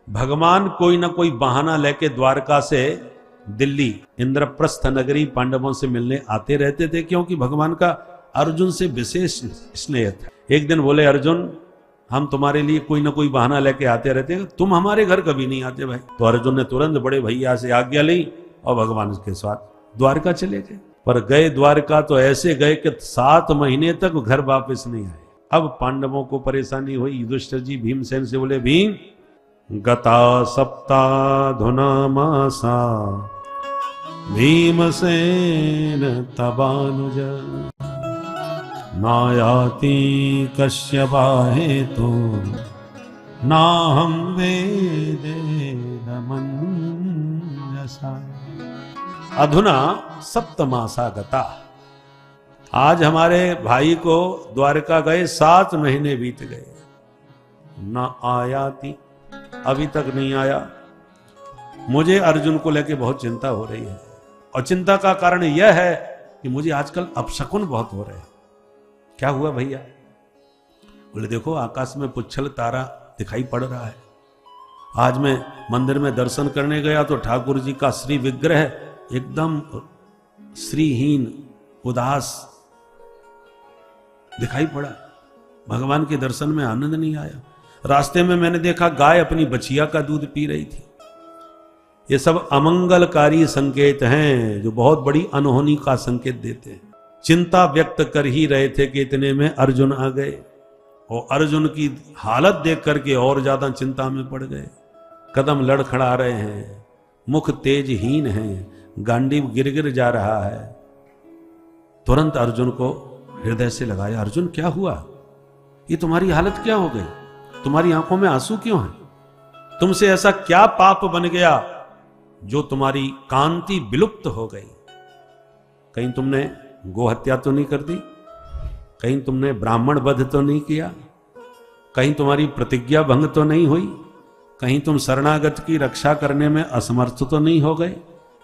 भगवान कोई ना कोई बहाना लेके द्वारका से दिल्ली इंद्रप्रस्थ नगरी पांडवों से मिलने आते रहते थे, क्योंकि भगवान का अर्जुन से विशेष स्नेह था। एक दिन बोले, अर्जुन हम तुम्हारे लिए कोई ना कोई बहाना लेके आते रहते हैं, तुम हमारे घर कभी नहीं आते भाई। तो अर्जुन ने तुरंत बड़े भैया से आज्ञा ली और भगवान के साथ द्वारका चले गए। पर गए द्वारका तो ऐसे गए कि 7 महीने तक घर वापस नहीं आए। अब पांडवों को परेशानी हुई। युधिष्ठिर जी भीमसेन से बोले, भीम गता सप्ताधुना मासा भीमसेन तबानुज नायाति कश्यपाहे तो नाहं वेदेन मन्यसा। अधुना सप्तमासा गता। आज हमारे भाई को द्वारका गए 7 महीने बीत गए, न आयाति, अभी तक नहीं आया। मुझे अर्जुन को लेके बहुत चिंता हो रही है, और चिंता का कारण यह है कि मुझे आजकल अपशकुन बहुत हो रहे हैं। क्या हुआ भैया? बोले, देखो आकाश में पुच्छल तारा दिखाई पड़ रहा है। आज मैं मंदिर में दर्शन करने गया तो ठाकुर जी का श्री विग्रह एकदम श्रीहीन उदास दिखाई पड़ा। भगवान के दर्शन में आनंद नहीं आया। रास्ते में मैंने देखा गाय अपनी बछिया का दूध पी रही थी। ये सब अमंगलकारी संकेत हैं जो बहुत बड़ी अनहोनी का संकेत देते हैं। चिंता व्यक्त कर ही रहे थे कि इतने में अर्जुन आ गए, और अर्जुन की हालत देख करके और ज्यादा चिंता में पड़ गए। कदम लड़खड़ा रहे हैं, मुख तेजहीन है, गांडीव गिर गिर जा रहा है। तुरंत अर्जुन को हृदय से लगाया, अर्जुन क्या हुआ? ये तुम्हारी हालत क्या हो गई? तुम्हारी आंखों में आंसू क्यों है? तुमसे ऐसा क्या पाप बन गया जो तुम्हारी कांति विलुप्त हो गई? कहीं तुमने गोहत्या तो नहीं कर दी? कहीं तुमने ब्राह्मण वध तो नहीं किया? कहीं तुम्हारी प्रतिज्ञा भंग तो नहीं हुई? कहीं तुम शरणागत की रक्षा करने में असमर्थ तो नहीं हो गए?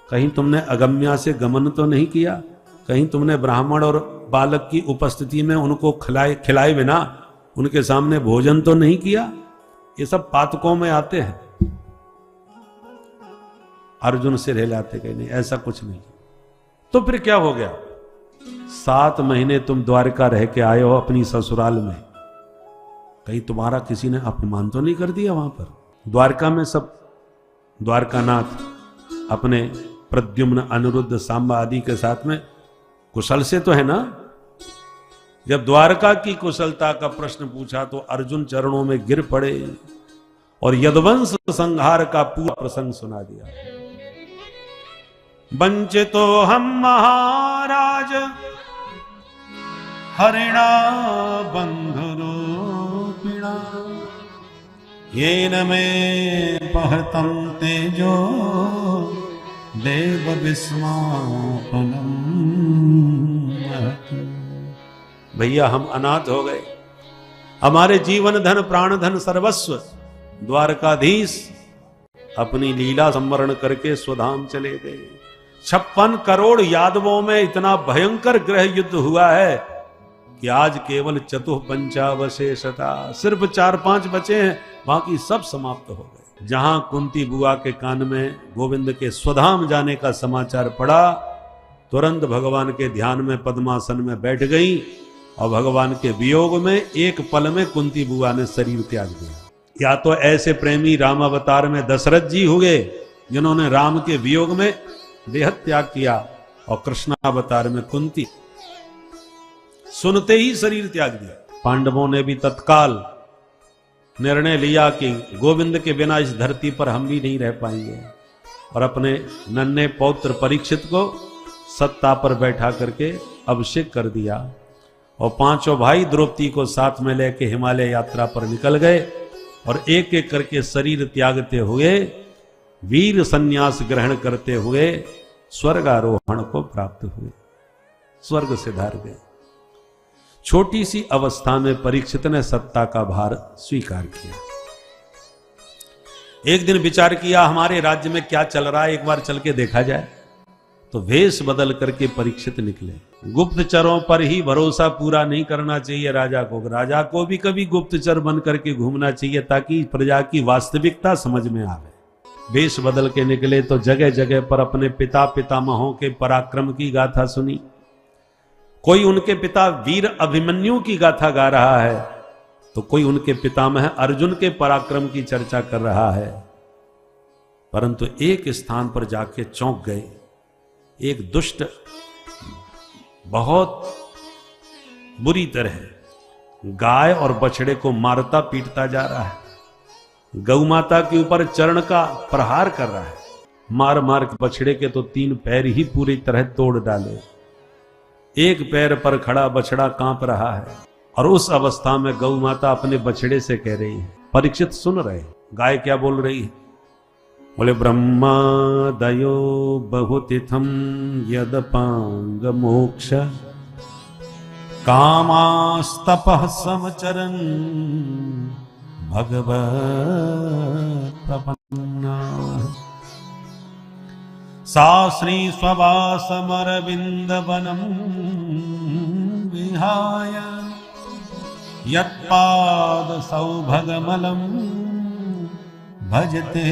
कहीं तुमने अगम्या से गमन तो नहीं किया? कहीं तुमने ब्राह्मण और बालक की उपस्थिति में उनको खिलाए बिना उनके सामने भोजन तो नहीं किया? ये सब पातकों में आते हैं। अर्जुन सिर हिलाते गए, नहीं ऐसा कुछ नहीं। तो फिर क्या हो गया? 7 महीने तुम द्वारका रह के आए हो अपनी ससुराल में, कहीं तुम्हारा किसी ने अपमान तो नहीं कर दिया? वहां पर द्वारका में सब द्वारकानाथ अपने प्रद्युम्न, अनिरुद्ध, सांबा आदि के साथ में कुशल से तो है ना? जब द्वारका की कुशलता का प्रश्न पूछा तो अर्जुन चरणों में गिर पड़े और यदुवंश संहार का पूरा प्रसंग सुना दिया। वंचितो हम महाराज हरिणा बंधुरूपिणा येन मे पहतम तेजो देव विस्मापनम। भैया हम अनाथ हो गए, हमारे जीवन धन प्राण धन सर्वस्व द्वारकाधीश अपनी लीला संवरण करके स्वधाम चले गए। 56 करोड़ यादवों में इतना भयंकर गृह युद्ध हुआ है कि आज केवल चतुःपंचावशेषता, सिर्फ 4-5 बचे हैं, बाकी सब समाप्त हो गए। जहां कुंती बुआ के कान में गोविंद के स्वधाम जाने का समाचार पड़ा, तुरंत भगवान के ध्यान में पद्मासन में बैठ गई और भगवान के वियोग में एक पल में कुंती बुआ ने शरीर त्याग दिया। या तो ऐसे प्रेमी राम अवतार में दशरथ जी हुए जिन्होंने राम के वियोग में देह त्याग किया, और कृष्णावतार में कुंती सुनते ही शरीर त्याग दिया। पांडवों ने भी तत्काल निर्णय लिया कि गोविंद के बिना इस धरती पर हम भी नहीं रह पाएंगे, और अपने नन्हे पौत्र परीक्षित को सत्ता पर बैठा करके अभिषेक कर दिया, और 5 भाई द्रौपदी को साथ में लेके हिमालय यात्रा पर निकल गए, और एक एक करके शरीर त्यागते हुए, वीर संन्यास ग्रहण करते हुए स्वर्गारोहण को प्राप्त हुए, स्वर्ग से धार गए। छोटी सी अवस्था में परीक्षित ने सत्ता का भार स्वीकार किया। एक दिन विचार किया, हमारे राज्य में क्या चल रहा है, एक बार चल के देखा जाए। तो वेश बदल करके परीक्षित निकले। गुप्तचरों पर ही भरोसा पूरा नहीं करना चाहिए राजा को। राजा को भी कभी गुप्तचर बन करके घूमना चाहिए ताकि प्रजा की वास्तविकता समझ में आवे। वेश बदल के निकले तो जगह जगह पर अपने पिता पितामहों के पराक्रम की गाथा सुनी। कोई उनके पिता वीर अभिमन्यु की गाथा गा रहा है तो कोई उनके पितामह अर्जुन के पराक्रम की चर्चा कर रहा है। परंतु एक स्थान पर जाके चौंक गए। एक दुष्ट बहुत बुरी तरह गाय और बछड़े को मारता पीटता जा रहा है। गौ माता के ऊपर चरण का प्रहार कर रहा है। मार मार के बछड़े के तो 3 पैर ही पूरी तरह तोड़ डाले। एक पैर पर खड़ा बछड़ा कांप रहा है और उस अवस्था में गौ माता अपने बछड़े से कह रही है। परीक्षित सुन रहे। गाय क्या बोल रही है? बोले ब्रह्मा दयो बहुतिथम यदपांग मोक्ष कामास्तपः समचरन् भगवत् प्रपन्ना सा श्री स्ववासमरविंद वनम विहाय यत्पाद सौभगमलम भजते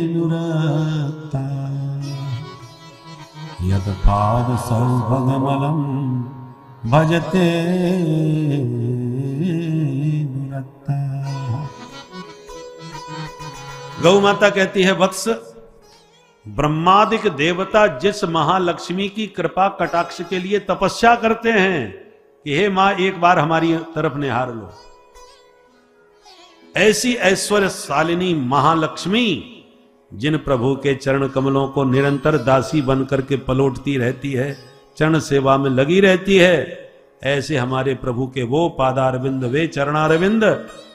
नुरक्ता यत्पाद सौभगमलम भजते नुरक्ता। गौ माता कहती है, वत्स, ब्रह्मादिक देवता जिस महालक्ष्मी की कृपा कटाक्ष के लिए तपस्या करते हैं कि हे मां एक बार हमारी तरफ निहार लो, ऐसी ऐश्वर्यशालिनी महालक्ष्मी जिन प्रभु के चरण कमलों को निरंतर दासी बन करके पलोटती रहती है, चरण सेवा में लगी रहती है, ऐसे हमारे प्रभु के वो पादारविंद, वे चरणारविंद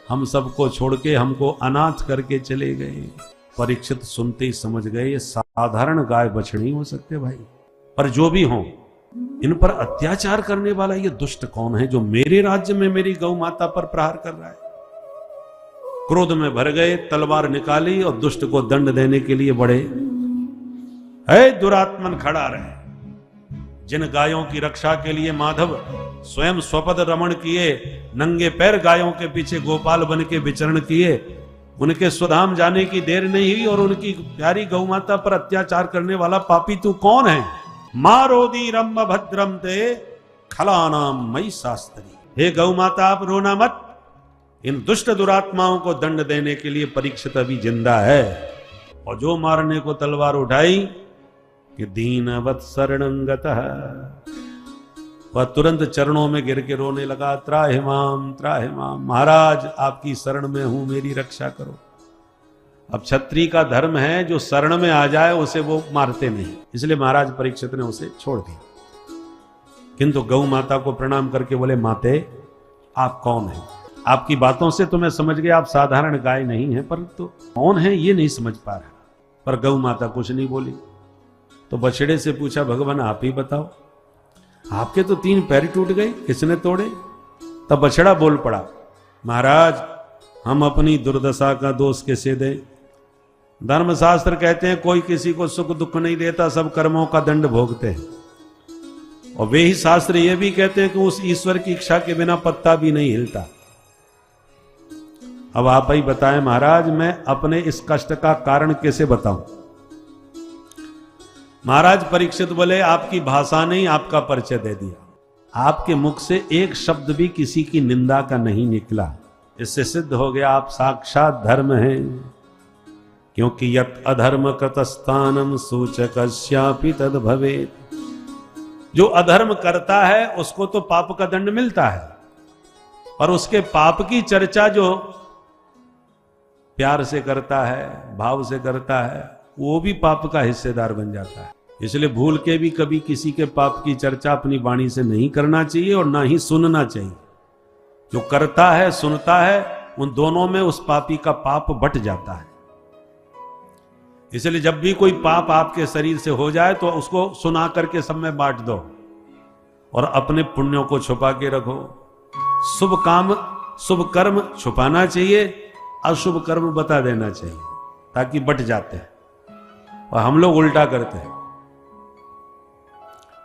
हम सबको छोड़ के हमको अनाथ करके चले गए। परीक्षित सुनते ही समझ गए ये साधारण गाय बछड़ी हो सकते भाई, पर जो भी हो इन पर अत्याचार करने वाला ये दुष्ट कौन है जो मेरे राज्य में मेरी गौ माता पर प्रहार कर रहा है। क्रोध में भर गए, तलवार निकाली और दुष्ट को दंड देने के लिए बढ़े। है दुरात्मन खड़ा रहे। जिन गायों की रक्षा के लिए माधव स्वयं स्वपद रमण किए, नंगे पैर गायों के पीछे गोपाल बन के विचरण किए, उनके स्वधाम जाने की देर नहीं हुई और उनकी प्यारी गौ माता पर अत्याचार करने वाला पापी तू कौन है? मारोदी रम भद्रम ते खलानाम मई शास्त्री। हे गौ माता आप रोना मत, इन दुष्ट दुरात्माओं को दंड देने के लिए परीक्षित अभी जिंदा है। और जो मारने को तलवार उठाई कि दीनवत् शरणंगतः, वह तुरंत चरणों में गिर के रोने लगा, त्राहिमाम त्राहिमाम, महाराज आपकी शरण में हूं, मेरी रक्षा करो। अब क्षत्रिय का धर्म है जो शरण में आ जाए उसे वो मारते नहीं, इसलिए महाराज परीक्षित ने उसे छोड़ दिया। किंतु गौ माता को प्रणाम करके बोले, माते आप कौन हैं? आपकी बातों से तो मैं समझ गया आप साधारण गाय नहीं है, पर तो कौन है ये नहीं समझ पा रहा। पर गौ माता कुछ नहीं बोली। तो बछड़े से पूछा, भगवान आप ही बताओ, आपके तो 3 पैर टूट गए, किसने तोड़े? तब बछड़ा बोल पड़ा, महाराज हम अपनी दुर्दशा का दोष कैसे दें? धर्मशास्त्र कहते हैं कोई किसी को सुख दुख नहीं देता, सब कर्मों का दंड भोगते हैं। और वे ही शास्त्र ये भी कहते हैं कि उस ईश्वर की इच्छा के बिना पत्ता भी नहीं हिलता। अब आप ही बताएं महाराज, मैं अपने इस कष्ट का कारण कैसे बताऊं? महाराज परीक्षित बोले, आपकी भाषा ने आपका परिचय दे दिया। आपके मुख से एक शब्द भी किसी की निंदा का नहीं निकला। इससे सिद्ध हो गया आप साक्षात धर्म हैं, क्योंकि यत् अधर्म कृतस्थानम सूचकस्यापि तद भवेत्। जो अधर्म करता है उसको तो पाप का दंड मिलता है, पर उसके पाप की चर्चा जो प्यार से करता है, भाव से करता है, वो भी पाप का हिस्सेदार बन जाता है। इसलिए भूल के भी कभी किसी के पाप की चर्चा अपनी वाणी से नहीं करना चाहिए और ना ही सुनना चाहिए। जो करता है सुनता है, उन दोनों में उस पापी का पाप बट जाता है। इसलिए जब भी कोई पाप आपके शरीर से हो जाए तो उसको सुना करके सब में बांट दो और अपने पुण्यों को छुपा के रखो। शुभ काम शुभ कर्म छुपाना चाहिए, अशुभ कर्म बता देना चाहिए, ताकि बट जाते हैं। और हम लोग उल्टा करते हैं,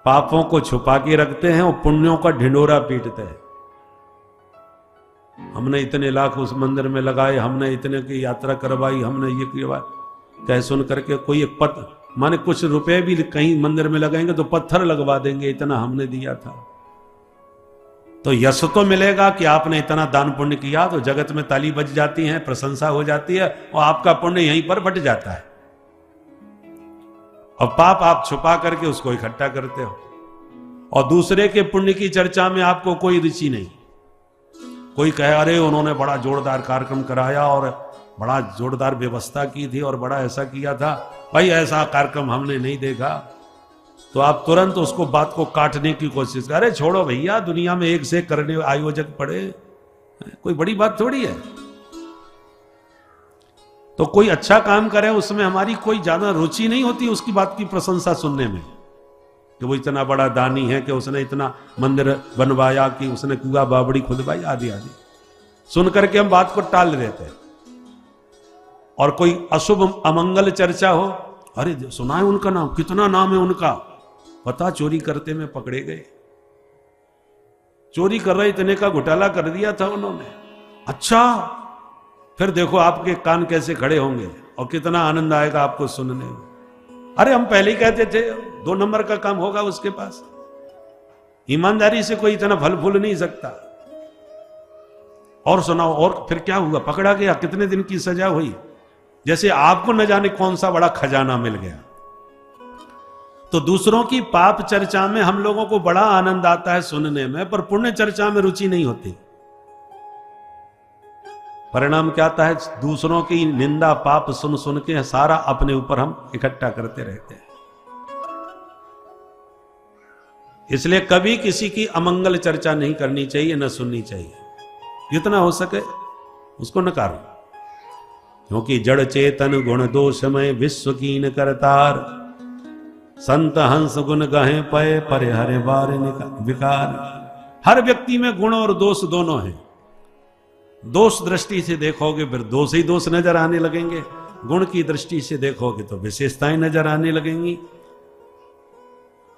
पापों को छुपा के रखते हैं और पुण्यों का ढिंडोरा पीटते हैं। हमने इतने लाख उस मंदिर में लगाए, हमने इतने की यात्रा करवाई, हमने ये करवाई, कह सुन करके कोई एक माने कुछ रुपए भी कहीं मंदिर में लगाएंगे तो पत्थर लगवा देंगे, इतना हमने दिया था। तो यश तो मिलेगा कि आपने इतना दान पुण्य किया, तो जगत में ताली बज जाती है, प्रशंसा हो जाती है और आपका पुण्य यहीं पर बट जाता है। और पाप आप छुपा करके उसको इकट्ठा करते हो, और दूसरे के पुण्य की चर्चा में आपको कोई रुचि नहीं। कोई कहे अरे उन्होंने बड़ा जोरदार कार्यक्रम कराया और बड़ा जोरदार व्यवस्था की थी और बड़ा ऐसा किया था, भाई ऐसा कार्यक्रम हमने नहीं देखा, तो आप तुरंत उसको बात को काटने की कोशिश करें। छोड़ो भैया, दुनिया में एक से करने आयोजक पड़े, कोई बड़ी बात थोड़ी है। तो कोई अच्छा काम करे उसमें हमारी कोई ज्यादा रुचि नहीं होती उसकी बात की प्रशंसा सुनने में, कि वो इतना बड़ा दानी है, कि उसने इतना मंदिर बनवाया, कि उसने कुआ बावड़ी खुदवाई, आदि आदि सुन करके हम बात को टाल देते हैं। और कोई अशुभ अमंगल चर्चा हो, अरे सुना है उनका नाम, कितना नाम है उनका, पता चोरी करते में पकड़े गए, चोरी कर रहे इतने का घोटाला कर दिया था उन्होंने। अच्छा, फिर देखो आपके कान कैसे खड़े होंगे और कितना आनंद आएगा आपको सुनने में। अरे हम पहले ही कहते थे 2 नंबर का काम होगा उसके पास, ईमानदारी से कोई इतना फल फूल नहीं सकता। और सुनाओ, और फिर क्या हुआ, पकड़ा गया, कितने दिन की सजा हुई, जैसे आपको न जाने कौन सा बड़ा खजाना मिल गया। तो दूसरों की पाप चर्चा में हम लोगों को बड़ा आनंद आता है सुनने में, पर पुण्य चर्चा में रुचि नहीं होती। परिणाम क्या आता है, दूसरों की निंदा पाप सुन सुन के सारा अपने ऊपर हम इकट्ठा करते रहते हैं। इसलिए कभी किसी की अमंगल चर्चा नहीं करनी चाहिए, न सुननी चाहिए, जितना हो सके उसको नकारो। क्योंकि जड़ चेतन गुण दोषमय विश्व कीन करतार, संत हंस गुण गहे पय परे हरे बार विकार। हर व्यक्ति में गुण और दोष दोनों हैं। दोष दृष्टि से देखोगे फिर दोष ही दोष नजर आने लगेंगे, गुण की दृष्टि से देखोगे तो विशेषताएं नजर आने लगेंगी।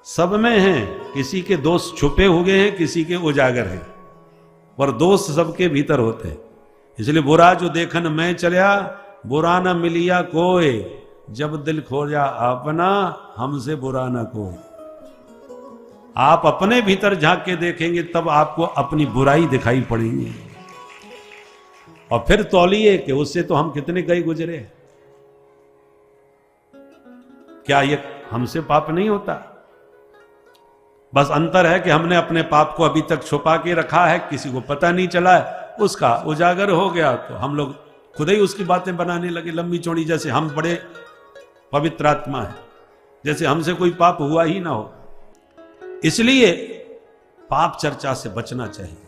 सब में हैं, किसी के दोष छुपे हुए हैं, किसी के उजागर हैं, पर दोष सबके भीतर होते हैं। इसलिए बुरा जो देखन मैं चलिया, बुरा न मिलिया कोई, जब दिल खोजा अपना हमसे बुरा न कोई। आप अपने भीतर झांक के देखेंगे तब आपको अपनी बुराई दिखाई पड़ेगी, और फिर तौलिए कि उससे तो हम कितने गए गुजरे। क्या ये हमसे पाप नहीं होता? बस अंतर है कि हमने अपने पाप को अभी तक छुपा के रखा है, किसी को पता नहीं चला है, उसका उजागर हो गया तो हम लोग खुद ही उसकी बातें बनाने लगे लंबी चौड़ी, जैसे हम बड़े पवित्र आत्मा है, जैसे हमसे कोई पाप हुआ ही ना हो। इसलिए पाप चर्चा से बचना चाहिए।